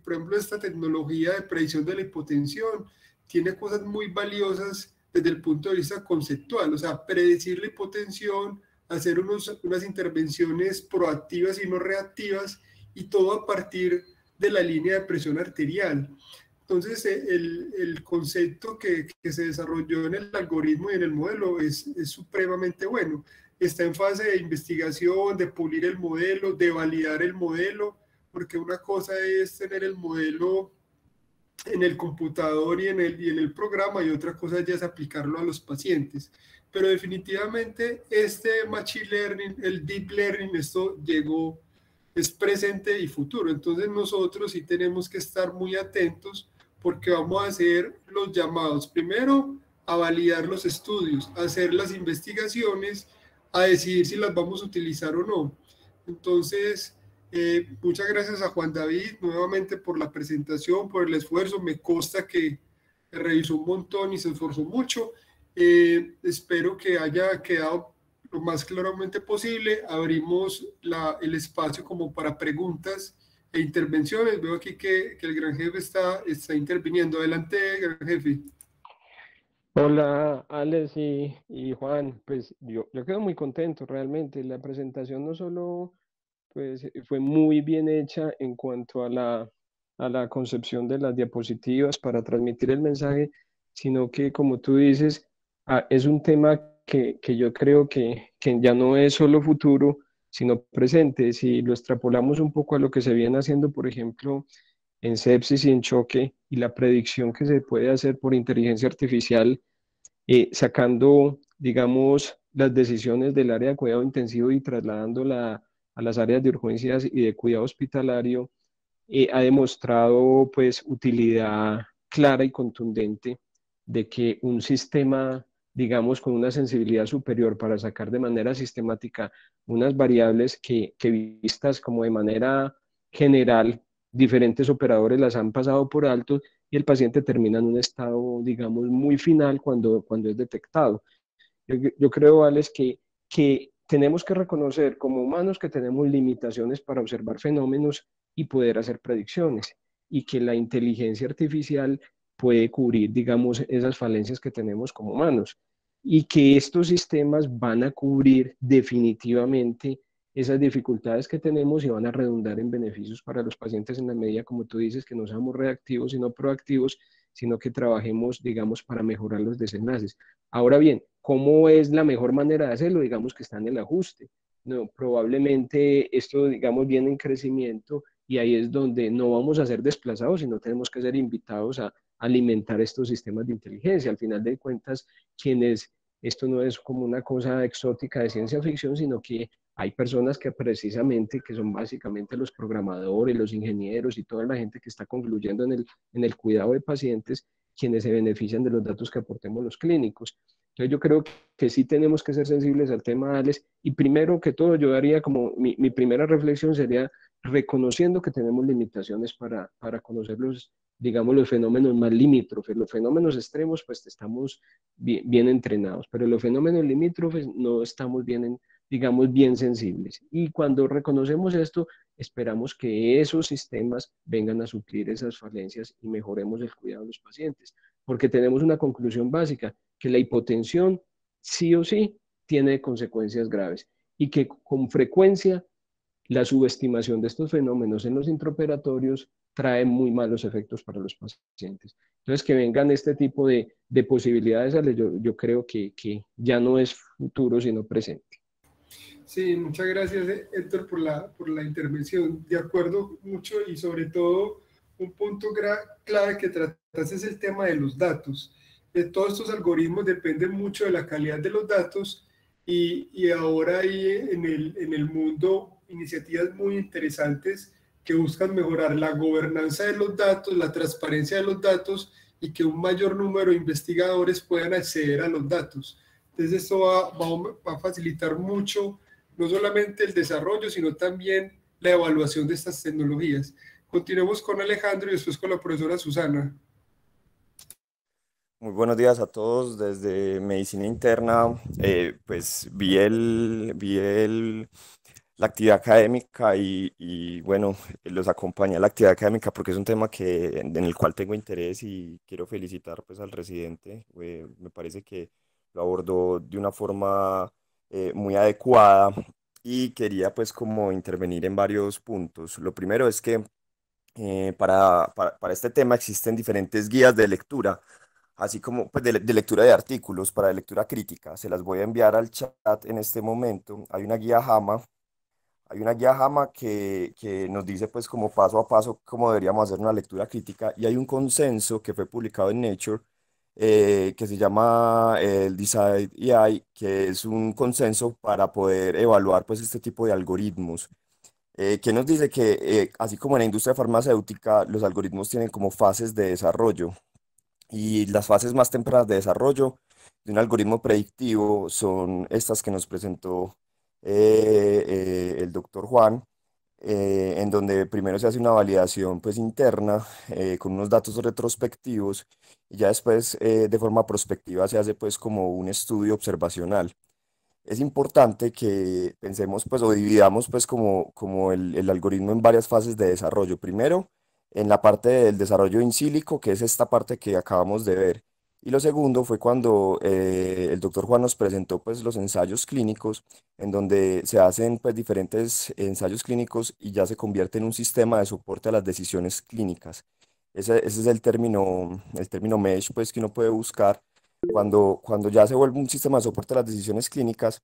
por ejemplo, esta tecnología de predicción de la hipotensión tiene cosas muy valiosas desde el punto de vista conceptual. O sea, predecir la hipotensión, hacer unas intervenciones proactivas y no reactivas, y todo a partir de la línea de presión arterial. Entonces, el concepto que se desarrolló en el algoritmo y en el modelo es supremamente bueno. Está en fase de investigación, de pulir el modelo, de validar el modelo, porque una cosa es tener el modelo en el computador y en el programa, y otra cosa ya es aplicarlo a los pacientes. Pero definitivamente este Machine Learning, el Deep Learning, esto llegó, es presente y futuro. Entonces nosotros sí tenemos que estar muy atentos, porque vamos a hacer los llamados, primero a validar los estudios, a hacer las investigaciones, a decidir si las vamos a utilizar o no. Entonces, muchas gracias a Juan David nuevamente por la presentación, por el esfuerzo. Me consta que revisó un montón y se esforzó mucho. Espero que haya quedado lo más claramente posible. Abrimos el espacio como para preguntas e intervenciones. Veo aquí que el gran jefe está interviniendo. Adelante, gran jefe. Hola, Alex y Juan. Pues yo quedo muy contento realmente. La presentación no solo pues, fue muy bien hecha en cuanto a la concepción de las diapositivas para transmitir el mensaje, sino que, como tú dices, es un tema que yo creo que ya no es solo futuro, sino presente. Si lo extrapolamos un poco a lo que se viene haciendo, por ejemplo, en sepsis y en choque, y la predicción que se puede hacer por inteligencia artificial, sacando, digamos, las decisiones del área de cuidado intensivo y trasladándola a las áreas de urgencias y de cuidado hospitalario, ha demostrado pues utilidad clara y contundente de que un sistema, digamos, con una sensibilidad superior para sacar de manera sistemática unas variables que vistas como de manera general, diferentes operadores las han pasado por alto, y el paciente termina en un estado, digamos, muy final cuando es detectado. Yo creo, Alex, que tenemos que reconocer como humanos que tenemos limitaciones para observar fenómenos y poder hacer predicciones, y que la inteligencia artificial puede cubrir, digamos, esas falencias que tenemos como humanos, y que estos sistemas van a cubrir definitivamente esas dificultades que tenemos y van a redundar en beneficios para los pacientes en la medida, como tú dices, que no seamos reactivos sino proactivos, sino que trabajemos, digamos, para mejorar los desenlaces. Ahora bien, ¿cómo es la mejor manera de hacerlo? Digamos que está en el ajuste. No, probablemente esto, digamos, viene en crecimiento, y ahí es donde no vamos a ser desplazados, sino tenemos que ser invitados a alimentar estos sistemas de inteligencia. Al final de cuentas, esto no es como una cosa exótica de ciencia ficción, sino que hay personas que precisamente, que son básicamente los programadores, los ingenieros y toda la gente que está concluyendo en el cuidado de pacientes, quienes se benefician de los datos que aportemos los clínicos. Entonces yo creo que sí tenemos que ser sensibles al tema, Alex, y primero que todo yo daría como mi primera reflexión sería reconociendo que tenemos limitaciones para conocer los, digamos, los fenómenos más limítrofes. Los fenómenos extremos, pues estamos bien entrenados, pero los fenómenos limítrofes no estamos bien, digamos, bien sensibles. Y cuando reconocemos esto, esperamos que esos sistemas vengan a suplir esas falencias y mejoremos el cuidado de los pacientes, porque tenemos una conclusión básica, que la hipotensión sí o sí tiene consecuencias graves y que con frecuencia la subestimación de estos fenómenos en los intraoperatorios trae muy malos efectos para los pacientes. Entonces, que vengan este tipo de posibilidades, yo creo que ya no es futuro, sino presente. Sí, muchas gracias, Héctor, por la intervención. De acuerdo mucho y sobre todo un punto clave que trataste es el tema de los datos. Todos estos algoritmos dependen mucho de la calidad de los datos y ahora hay en el mundo iniciativas muy interesantes que buscan mejorar la gobernanza de los datos, la transparencia de los datos y que un mayor número de investigadores puedan acceder a los datos. Entonces esto va a facilitar mucho no solamente el desarrollo, sino también la evaluación de estas tecnologías. Continuemos con Alejandro y después con la profesora Susana. Muy buenos días a todos desde Medicina Interna. Pues la actividad académica y bueno, los acompaña la actividad académica porque es un tema en el cual tengo interés y quiero felicitar pues al residente. Me parece que lo abordó de una forma muy adecuada y quería pues como intervenir en varios puntos. Lo primero es que para este tema existen diferentes guías de lectura, así como pues, de lectura de artículos para lectura crítica. Se las voy a enviar al chat en este momento. Hay una guía JAMA que nos dice pues como paso a paso cómo deberíamos hacer una lectura crítica y hay un consenso que fue publicado en Nature que se llama el Decide AI, que es un consenso para poder evaluar pues este tipo de algoritmos. Que nos dice que así como en la industria farmacéutica los algoritmos tienen como fases de desarrollo y las fases más tempranas de desarrollo de un algoritmo predictivo son estas que nos presentó el doctor Juan, en donde primero se hace una validación pues interna con unos datos retrospectivos y ya después de forma prospectiva se hace pues como un estudio observacional. Es importante que pensemos pues o dividamos pues como el algoritmo en varias fases de desarrollo. Primero, en la parte del desarrollo in silico, que es esta parte que acabamos de ver. Y lo segundo fue cuando el doctor Juan nos presentó pues los ensayos clínicos, en donde se hacen pues diferentes ensayos clínicos y ya se convierte en un sistema de soporte a las decisiones clínicas. Ese es el término MESH pues que uno puede buscar cuando ya se vuelve un sistema de soporte a las decisiones clínicas.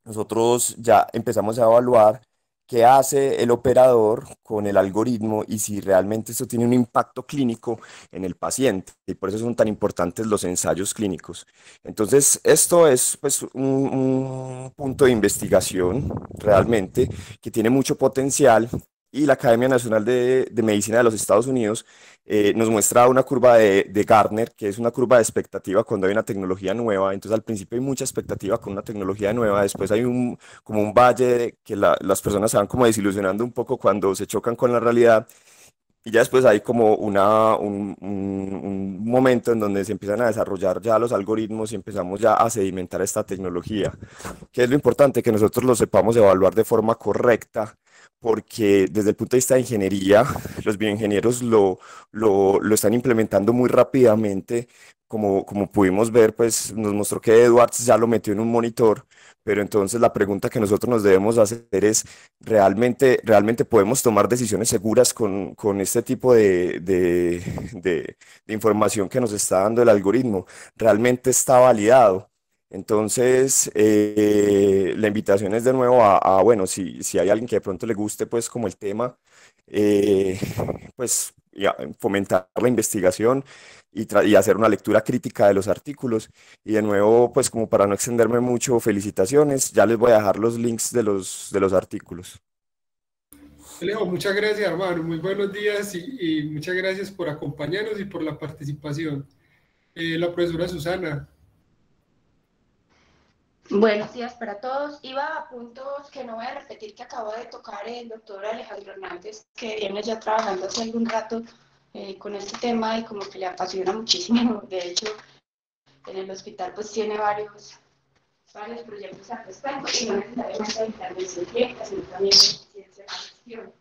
Nosotros ya empezamos a evaluar qué hace el operador con el algoritmo y si realmente esto tiene un impacto clínico en el paciente. Y por eso son tan importantes los ensayos clínicos. Entonces, esto es pues, un punto de investigación realmente que tiene mucho potencial y la Academia Nacional de Medicina de los Estados Unidos nos muestra una curva de Gartner, que es una curva de expectativa cuando hay una tecnología nueva. Entonces al principio hay mucha expectativa con una tecnología nueva, después hay como un valle que las personas se van como desilusionando un poco cuando se chocan con la realidad. Y ya después hay como un momento en donde se empiezan a desarrollar ya los algoritmos y empezamos ya a sedimentar esta tecnología. ¿Qué es lo importante? Que nosotros lo sepamos evaluar de forma correcta, porque desde el punto de vista de ingeniería, los bioingenieros lo están implementando muy rápidamente. Como pudimos ver, pues nos mostró que Edwards ya lo metió en un monitor, pero entonces la pregunta que nosotros nos debemos hacer es, ¿realmente podemos tomar decisiones seguras con este tipo de información que nos está dando el algoritmo? ¿Realmente está validado? Entonces, la invitación es de nuevo bueno, si hay alguien que de pronto le guste, pues, como el tema, eh, pues, fomentar la investigación y hacer una lectura crítica de los artículos. Y de nuevo, pues, como para no extenderme mucho, felicitaciones. Ya les voy a dejar los links de los artículos. Alejo, muchas gracias, hermano. Muy buenos días y muchas gracias por acompañarnos y por la participación. la profesora Susana. Buenos días para todos. Iba a puntos que no voy a repetir que acabo de tocar el doctor Alejandro Hernández, que viene ya trabajando hace algún rato con este tema y como que le apasiona muchísimo. De hecho, en el hospital pues tiene varios proyectos al respecto y no necesariamente de intervención clínica, sino también de eficiencia de la gestión.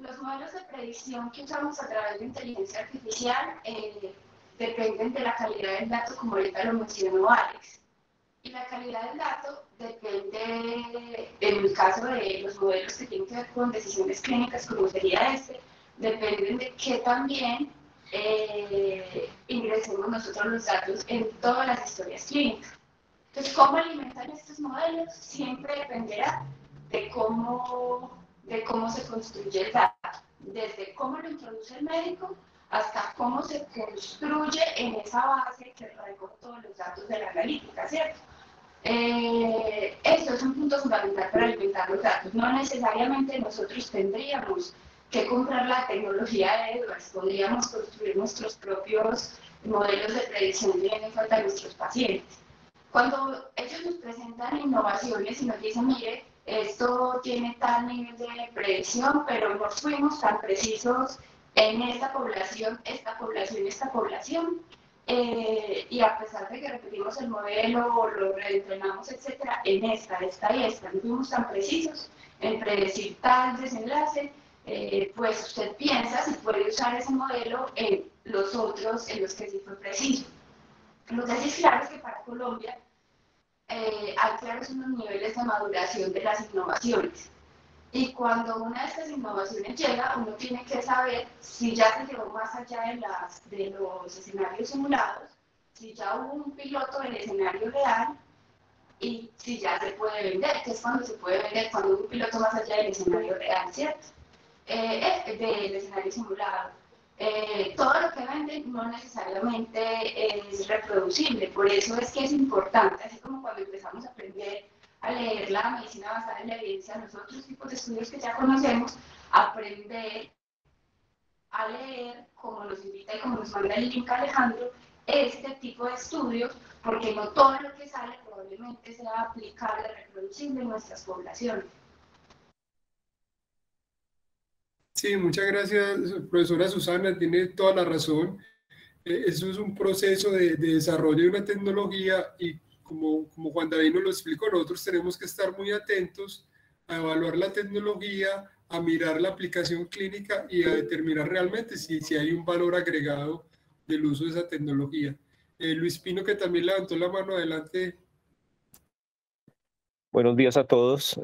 Los modelos de predicción que usamos a través de inteligencia artificial dependen de la calidad del dato, como ahorita lo mencionó Alex. Y la calidad del dato depende, en el caso de los modelos que tienen que ver con decisiones clínicas, como sería este, dependen de que también ingresemos nosotros los datos en todas las historias clínicas. Entonces, ¿cómo alimentan estos modelos? Siempre dependerá de cómo se construye el dato, desde cómo lo introduce el médico hasta cómo se construye en esa base que recoge todos los datos de la analítica, ¿cierto? Esto es un punto fundamental para alimentar los datos. No necesariamente nosotros tendríamos que comprar la tecnología de Edwards, podríamos construir nuestros propios modelos de predicción teniendo en cuenta a nuestros pacientes. Cuando ellos nos presentan innovaciones y nos dicen, mire, esto tiene tal nivel de predicción, pero no fuimos tan precisos en esta población, y a pesar de que repetimos el modelo, lo reentrenamos, etcétera, en esta y esta, no fuimos tan precisos en predecir tal desenlace, pues usted piensa si puede usar ese modelo en los otros en los que sí fue preciso. Lo que sí es claro es que para Colombia hay claros unos niveles de maduración de las innovaciones. Y cuando una de estas innovaciones llega, uno tiene que saber si ya se llevó más allá de los escenarios simulados, si ya hubo un piloto del escenario real y si ya se puede vender, que es cuando se puede vender, cuando hubo un piloto más allá del escenario real, ¿cierto? Del escenario simulado. Todo lo que venden no necesariamente es reproducible, por eso es que es importante, así como cuando empezamos a aprender a leer la medicina basada en la evidencia, los otros tipos de estudios que ya conocemos, aprender a leer, como nos invita y como nos manda el link Alejandro, este tipo de estudios, porque no todo lo que sale probablemente sea aplicable, reproducible en nuestras poblaciones. Sí, muchas gracias, profesora Susana, tiene toda la razón. Eso es un proceso de desarrollo de una tecnología y como Juan David nos lo explicó, nosotros tenemos que estar muy atentos a evaluar la tecnología, a mirar la aplicación clínica y a determinar realmente si hay un valor agregado del uso de esa tecnología. Luis Pino, que también levantó la mano, adelante. Buenos días a todos.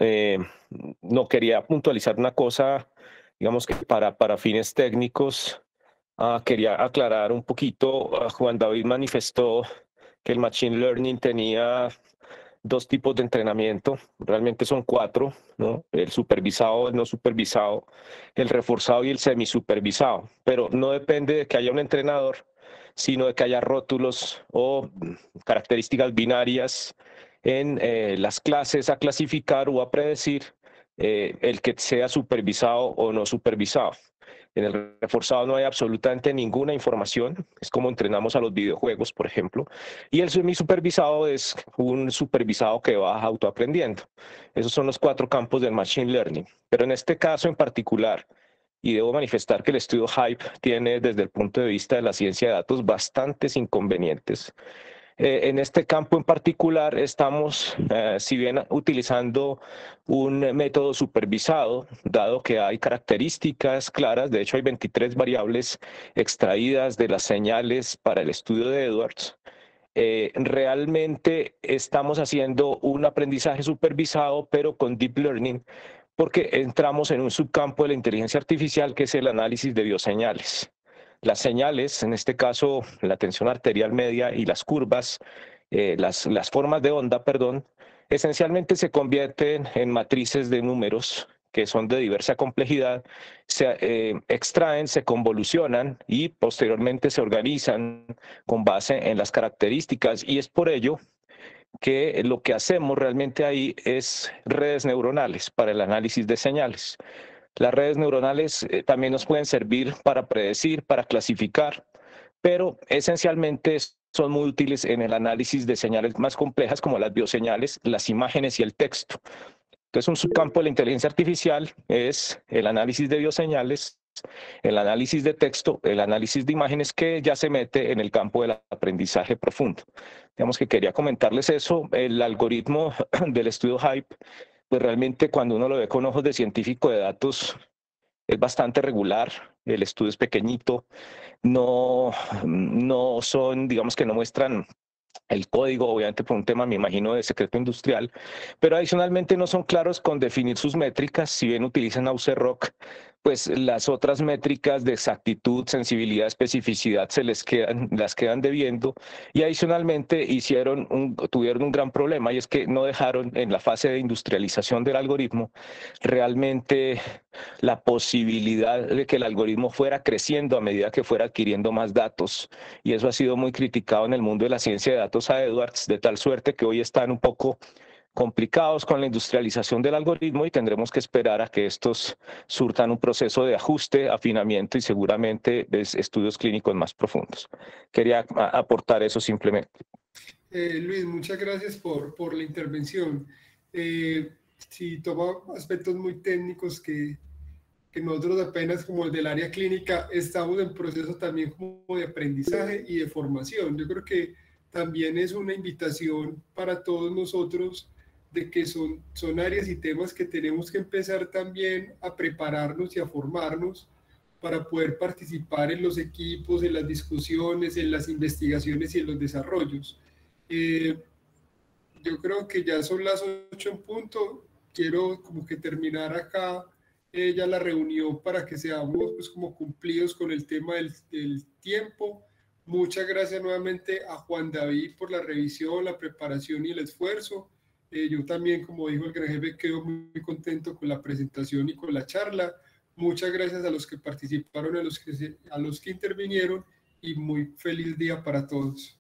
No quería puntualizar una cosa, digamos que para fines técnicos, quería aclarar un poquito. Juan David manifestó que el Machine Learning tenía dos tipos de entrenamiento, realmente son 4, ¿no? El supervisado, el no supervisado, el reforzado y el semisupervisado, pero no depende de que haya un entrenador, sino de que haya rótulos o características binarias en las clases a clasificar o a predecir el que sea supervisado o no supervisado. En el reforzado no hay absolutamente ninguna información, es como entrenamos a los videojuegos, por ejemplo, y el semisupervisado es un supervisado que va autoaprendiendo. Esos son los 4 campos del Machine Learning, pero en este caso en particular, y debo manifestar que el estudio HYPE tiene desde el punto de vista de la ciencia de datos bastantes inconvenientes. En este campo en particular estamos, si bien utilizando un método supervisado, dado que hay características claras, de hecho hay 23 variables extraídas de las señales para el estudio de Edwards, realmente estamos haciendo un aprendizaje supervisado, pero con Deep Learning, porque entramos en un subcampo de la inteligencia artificial que es el análisis de bioseñales. Las señales, en este caso la tensión arterial media y las curvas, las formas de onda, perdón, esencialmente se convierten en matrices de números que son de diversa complejidad, se extraen, se convolucionan y posteriormente se organizan con base en las características, y es por ello que lo que hacemos realmente ahí es redes neuronales para el análisis de señales. Las redes neuronales también nos pueden servir para predecir, para clasificar, pero esencialmente son muy útiles en el análisis de señales más complejas como las bioseñales, las imágenes y el texto. Entonces, un subcampo de la inteligencia artificial es el análisis de bioseñales, el análisis de texto, el análisis de imágenes, que ya se mete en el campo del aprendizaje profundo. Digamos que quería comentarles eso. El algoritmo del estudio HYPE, pues realmente cuando uno lo ve con ojos de científico de datos, es bastante regular. El estudio es pequeñito, no son, digamos que no muestran el código, obviamente por un tema, me imagino, de secreto industrial, pero adicionalmente no son claros con definir sus métricas. Si bien utilizan AuceRock, pues las otras métricas de exactitud, sensibilidad, especificidad las quedan debiendo, y adicionalmente tuvieron un gran problema, y es que no dejaron en la fase de industrialización del algoritmo realmente la posibilidad de que el algoritmo fuera creciendo a medida que fuera adquiriendo más datos, y eso ha sido muy criticado en el mundo de la ciencia de datos a Edwards, de tal suerte que hoy están un poco complicados con la industrialización del algoritmo, y tendremos que esperar a que estos surtan un proceso de ajuste, afinamiento y seguramente estudios clínicos más profundos. Quería aportar eso simplemente. Luis, muchas gracias por la intervención. Sí, toma aspectos muy técnicos que nosotros apenas como el del área clínica estamos en proceso también como de aprendizaje y de formación. Yo creo que también es una invitación para todos nosotros de que son áreas y temas que tenemos que empezar también a prepararnos y a formarnos para poder participar en los equipos, en las discusiones, en las investigaciones y en los desarrollos. Yo creo que ya son las 8 en punto. Quiero como que terminar acá ya la reunión para que seamos pues como cumplidos con el tema del tiempo. Muchas gracias nuevamente a Juan David por la revisión, la preparación y el esfuerzo. Yo también, como dijo el gran jefe, quedo muy contento con la presentación y con la charla. Muchas gracias a los que participaron, a los que intervinieron, y muy feliz día para todos.